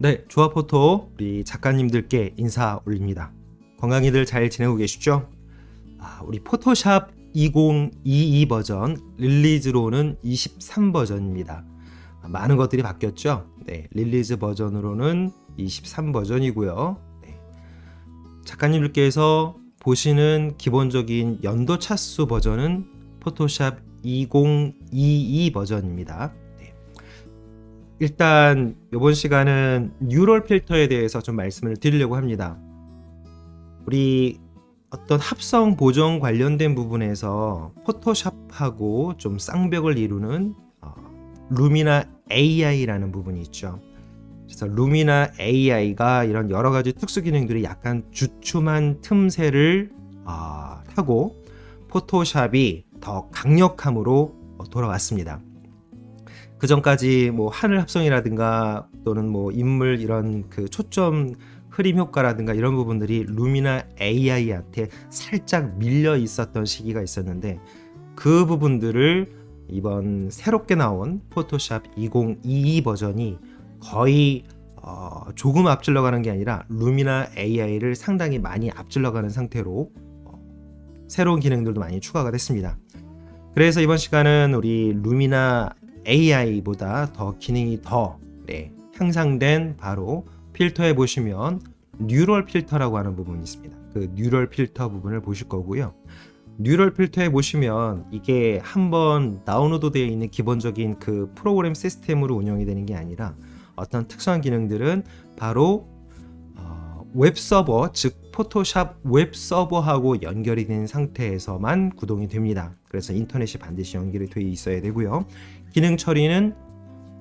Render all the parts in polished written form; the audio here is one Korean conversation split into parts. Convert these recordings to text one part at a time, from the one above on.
네, 조합포토 우리 작가님들께 인사 올립니다. 건강히들 잘 지내고 계시죠? 우리 포토샵 2022 버전 릴리즈로는 23 버전입니다. 많은 것들이 바뀌었죠? 네, 릴리즈 버전으로는 23 버전이고요. 네, 작가님들께서 보시는 기본적인 연도 차수 버전은 포토샵 2022 버전입니다. 일단 이번 시간은 뉴럴 필터에 대해서 좀 말씀을 드리려고 합니다. 우리 어떤 합성 보정 관련된 부분에서 포토샵하고 좀 쌍벽을 이루는 루미나 AI라는 부분이 있죠. 그래서 루미나 AI가 이런 여러 가지 특수 기능들이 약간 주춤한 틈새를 타고 포토샵이 더 강력함으로 돌아왔습니다. 그 전까지 뭐 하늘 합성이라든가 또는 뭐 인물 이런 그 초점 흐림 효과라든가 이런 부분들이 루미나 AI한테 살짝 밀려 있었던 시기가 있었는데, 그 부분들을 이번 새롭게 나온 포토샵 2022 버전이 거의 조금 앞질러 가는 게 아니라 루미나 AI를 상당히 많이 앞질러 가는 상태로 새로운 기능들도 많이 추가가 됐습니다. 그래서 이번 시간은 우리 루미나 AI보다 더 기능이 더 향상된 바로 필터에 보시면 뉴럴 필터라고 하는 부분이 있습니다. 그 뉴럴 필터 부분을 보실 거고요. 뉴럴 필터에 보시면 이게 한번 다운로드 되어 있는 기본적인 그 프로그램 시스템으로 운영이 되는 게 아니라 어떤 특수한 기능들은 바로 웹서버, 즉 포토샵 웹서버하고 연결이 된 상태에서만 구동이 됩니다. 그래서 인터넷이 반드시 연결이 되어 있어야 되고요. 기능 처리는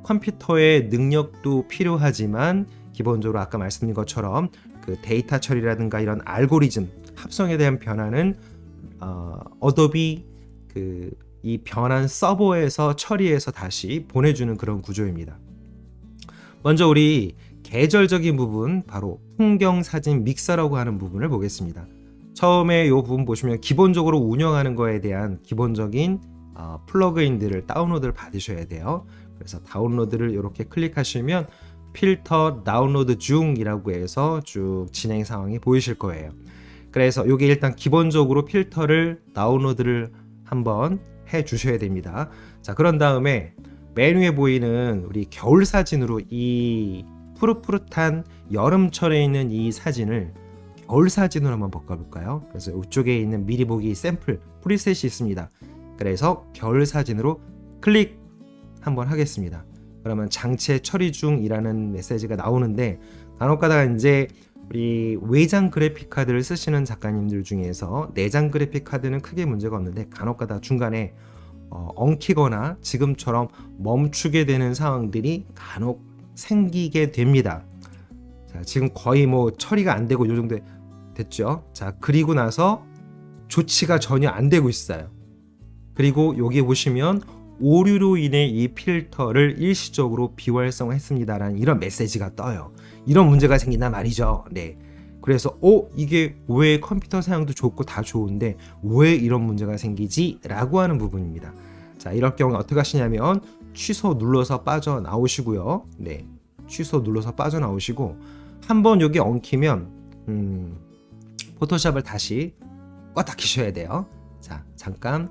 컴퓨터의 능력도 필요하지만 기본적으로 아까 말씀드린 것처럼 그 데이터 처리라든가 이런 알고리즘 합성에 대한 변화는 어도비 이 변환 서버에서 처리해서 다시 보내주는 그런 구조입니다. 먼저 우리 계절적인 부분, 바로 풍경사진 믹서라고 하는 부분을 보겠습니다. 처음에 이 부분 보시면 기본적으로 운영하는 거에 대한 기본적인 플러그인들을 다운로드를 받으셔야 돼요. 그래서 다운로드를 이렇게 클릭하시면 필터 다운로드 중이라고 해서 쭉 진행 상황이 보이실 거예요. 그래서 이게 일단 기본적으로 필터를 다운로드를 한번 해 주셔야 됩니다. 자, 그런 다음에 맨 위에 보이는 우리 겨울 사진으로 이 푸릇푸릇한 여름철에 있는 이 사진을 겨울 사진으로 한번 바꿔볼까요? 그래서 이쪽에 있는 미리 보기 샘플 프리셋이 있습니다. 그래서 겨울 사진으로 클릭 한번 하겠습니다. 그러면 장치 처리 중이라는 메시지가 나오는데, 간혹가다가 이제 우리 외장 그래픽 카드를 쓰시는 작가님들 중에서 내장 그래픽 카드는 크게 문제가 없는데 간혹가다가 중간에 엉키거나 지금처럼 멈추게 되는 상황들이 간혹 생기게 됩니다. 자, 지금 거의 뭐 처리가 안 되고 요 정도 됐죠. 자, 그리고 나서 조치가 전혀 안 되고 있어요. 그리고 여기 보시면 오류로 인해 이 필터를 일시적으로 비활성화했습니다라는 이런 메시지가 떠요. 이런 문제가 생긴단 말이죠. 네. 그래서 이게 왜 컴퓨터 사양도 좋고 다 좋은데 왜 이런 문제가 생기지? 라고 하는 부분입니다. 자, 이럴 경우에 어떻게 하시냐면 취소 눌러서 빠져나오시고요. 네. 취소 눌러서 빠져나오시고 한번 여기 엉키면 포토샵을 다시 껐다 키셔야 돼요. 자, 잠깐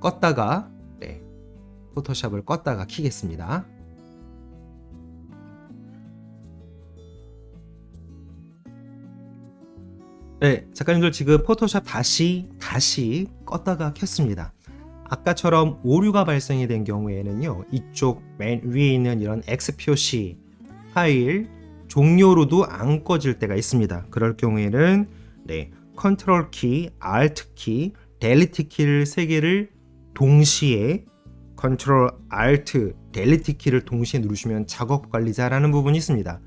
껐다가 포토샵을 껐다가 키겠습니다. 네, 작가님들 지금 포토샵 다시 껐다가 켰습니다. 아까처럼 오류가 발생이 된 경우에는요, 이쪽 맨 위에 있는 이런 X 표시 파일 종료로도 안 꺼질 때가 있습니다. 그럴 경우에는 컨트롤 키, 알트 키, 델리트 키를 3개를 동시에 컨트롤 알트 델리트 키를 동시에 누르시면 작업 관리자라는 부분이 있습니다.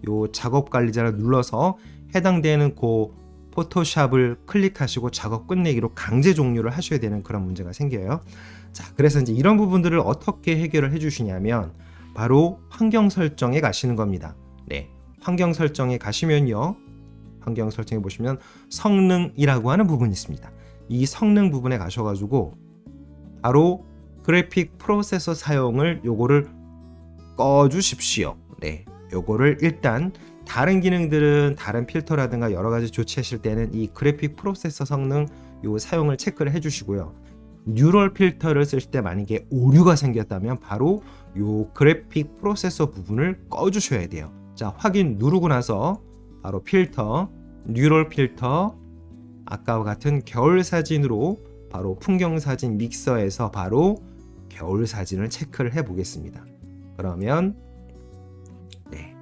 요 작업 관리자를 눌러서 해당되는 그 포토샵을 클릭하시고 작업 끝내기로 강제 종료를 하셔야 되는 그런 문제가 생겨요. 자, 그래서 이제 이런 부분들을 어떻게 해결을 해주시냐면 바로 환경 설정에 가시는 겁니다. 네, 환경 설정에 가시면요, 환경 설정에 보시면 성능이라고 하는 부분이 있습니다. 이 성능 부분에 가셔가지고 바로 그래픽 프로세서 사용을 요거를 꺼주십시오. 네, 요거를 일단 다른 기능들은 다른 필터라든가 여러 가지 조치하실 때는 이 그래픽 프로세서 성능 요 사용을 체크를 해 주시고요. 뉴럴 필터를 쓰실 때 만약에 오류가 생겼다면 바로 요 그래픽 프로세서 부분을 꺼 주셔야 돼요. 자, 확인 누르고 나서 바로 필터, 뉴럴 필터, 아까와 같은 겨울 사진으로 바로 풍경 사진 믹서에서 바로 겨울 사진을 체크를 해 보겠습니다. 그러면 네,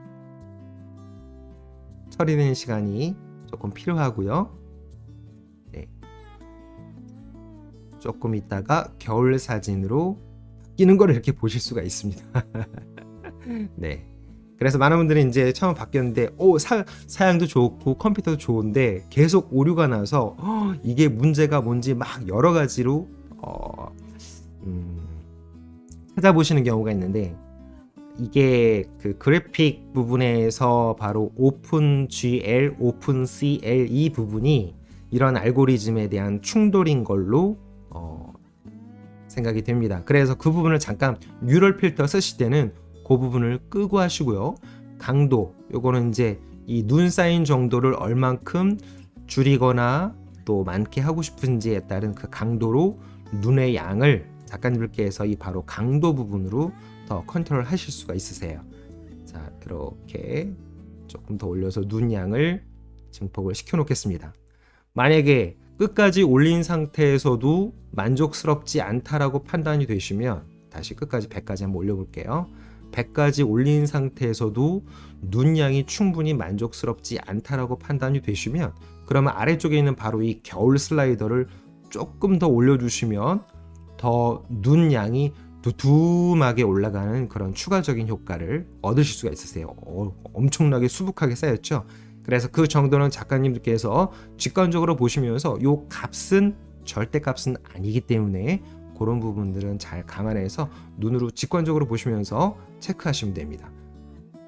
처리되는 시간이 조금 필요하고요. 네, 조금 있다가 겨울 사진으로 바뀌는 걸 이렇게 보실 수가 있습니다. 네. 그래서 많은 분들이 이제 처음 바뀌었는데 사양도 좋고 컴퓨터도 좋은데 계속 오류가 나서 이게 문제가 뭔지 막 여러 가지로 찾아보시는 경우가 있는데, 이게 그 그래픽 부분에서 바로 오픈GL, 오픈CL 이 부분이 이런 알고리즘에 대한 충돌인 걸로 생각이 됩니다. 그래서 그 부분을 잠깐 뉴럴 필터 쓰실 때는 그 부분을 끄고 하시고요. 강도, 요거는 이제 이 눈 사인 정도를 얼만큼 줄이거나 또 많게 하고 싶은지에 따른 그 강도로 눈의 양을 작가님들께서 이 바로 강도 부분으로 더 컨트롤 하실 수가 있으세요. 자, 이렇게 조금 더 올려서 눈 양을 증폭을 시켜 놓겠습니다. 만약에 끝까지 올린 상태에서도 만족스럽지 않다라고 판단이 되시면 다시 끝까지 100까지 한번 올려볼게요. 100까지 올린 상태에서도 눈 양이 충분히 만족스럽지 않다라고 판단이 되시면, 그러면 아래쪽에 있는 바로 이 겨울 슬라이더를 조금 더 올려주시면 더 눈 양이 두툼하게 올라가는 그런 추가적인 효과를 얻으실 수가 있으세요. 엄청나게 수북하게 쌓였죠. 그래서 그 정도는 작가님들께서 직관적으로 보시면서 요 값은 절대값은 아니기 때문에 그런 부분들은 잘 감안해서 눈으로 직관적으로 보시면서 체크하시면 됩니다.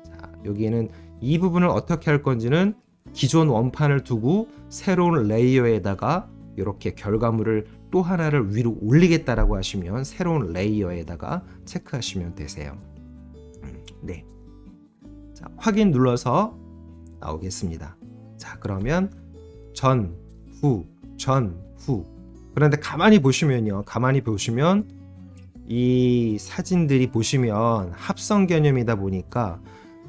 자, 여기에는 이 부분을 어떻게 할 건지는 기존 원판을 두고 새로운 레이어에다가 이렇게 결과물을 또 하나를 위로 올리겠다라고 하시면 새로운 레이어에다가 체크하시면 되세요. 네. 자, 확인 눌러서 나오겠습니다. 자, 그러면 전, 후. 그런데 가만히 보시면 이 사진들이 보시면 합성 개념이다 보니까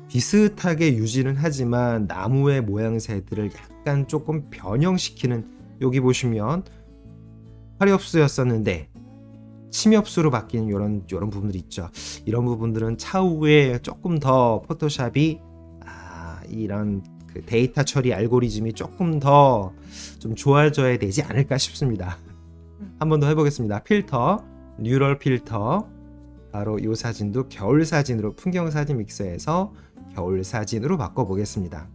비슷하게 유지는 하지만 나무의 모양새들을 약간 조금 변형시키는, 여기 보시면 화렵수였었는데 침엽수로 바뀌는 이런 부분들이 있죠. 이런 부분들은 차후에 조금 더 포토샵이 이런 그 데이터 처리 알고리즘이 조금 더 좀 좋아져야 되지 않을까 싶습니다. 한 번 더 해보겠습니다. 필터, 뉴럴 필터, 바로 이 사진도 겨울 사진으로 풍경 사진 믹서에서 겨울 사진으로 바꿔보겠습니다.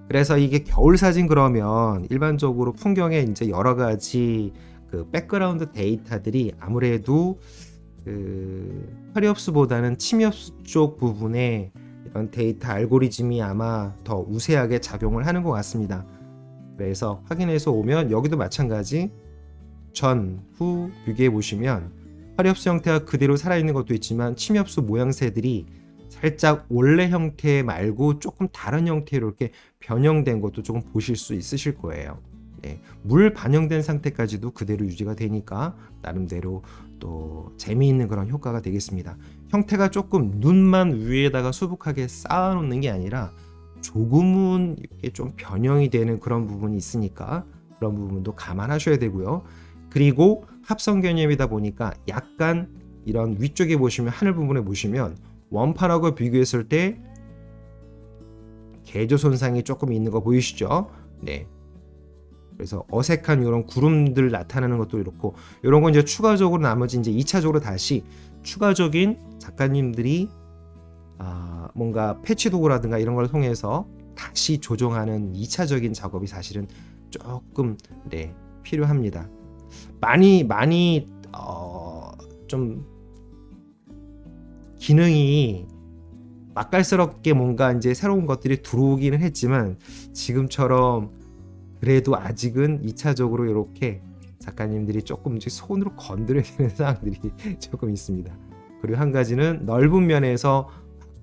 그래서 이게 겨울 사진 그러면 일반적으로 풍경에 이제 여러 가지 그 백그라운드 데이터들이 아무래도 그 화렵수보다는 침엽수 쪽 부분에 이런 데이터 알고리즘이 아마 더 우세하게 작용을 하는 것 같습니다. 그래서 확인해서 오면 여기도 마찬가지 전, 후 비교해 보시면 화렵수 형태가 그대로 살아있는 것도 있지만 침엽수 모양새들이 살짝 원래 형태 말고 조금 다른 형태로 이렇게 변형된 것도 조금 보실 수 있으실 거예요. 네, 물 반영된 상태까지도 그대로 유지가 되니까 나름대로 또 재미있는 그런 효과가 되겠습니다. 형태가 조금 눈만 위에다가 수북하게 쌓아놓는 게 아니라 조금은 이렇게 좀 변형이 되는 그런 부분이 있으니까 그런 부분도 감안하셔야 되고요. 그리고 합성 개념이다 보니까 약간 이런 위쪽에 보시면 하늘 부분에 보시면 원판하고 비교했을 때 개조 손상이 조금 있는 거 보이시죠? 네. 그래서 어색한 이런 구름들 나타나는 것도 이렇고, 이런 건 이제 추가적으로 나머지 이제 2차적으로 다시 추가적인 작가님들이 뭔가 패치 도구라든가 이런 걸 통해서 다시 조정하는 2차적인 작업이 사실은 조금 필요합니다. 많이 좀 기능이 맛깔스럽게 뭔가 이제 새로운 것들이 들어오기는 했지만 지금처럼 그래도 아직은 2차적으로 이렇게 작가님들이 조금씩 손으로 건드려야 되는 상황들이 조금 있습니다. 그리고 한 가지는 넓은 면에서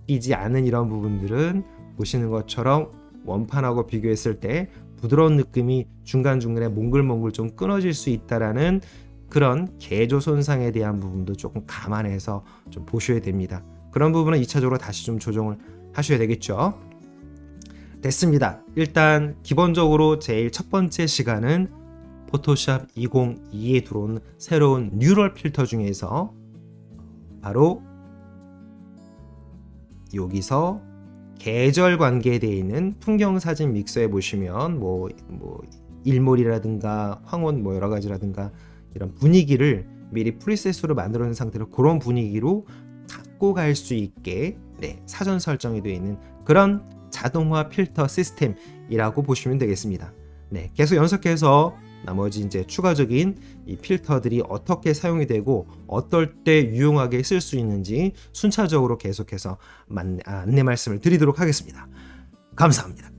바뀌지 않은 이런 부분들은 보시는 것처럼 원판하고 비교했을 때 부드러운 느낌이 중간중간에 몽글몽글 좀 끊어질 수 있다라는 그런 개조 손상에 대한 부분도 조금 감안해서 좀 보셔야 됩니다. 그런 부분은 2차적으로 다시 좀 조정을 하셔야 되겠죠. 됐습니다. 일단 기본적으로 제일 첫 번째 시간은 포토샵 2022에 들어온 새로운 뉴럴 필터 중에서 바로 여기서 계절 관계에 되어 있는 풍경 사진 믹서에 보시면 뭐 일몰이라든가 황혼 뭐 여러 가지라든가 이런 분위기를 미리 프리셋으로 만들어 놓은 상태로 그런 분위기로 갖고 갈 수 있게 사전 설정이 되어 있는 그런 자동화 필터 시스템이라고 보시면 되겠습니다. 계속 연속해서 나머지 이제 추가적인 이 필터들이 어떻게 사용이 되고 어떨 때 유용하게 쓸 수 있는지 순차적으로 계속해서 안내 말씀을 드리도록 하겠습니다. 감사합니다.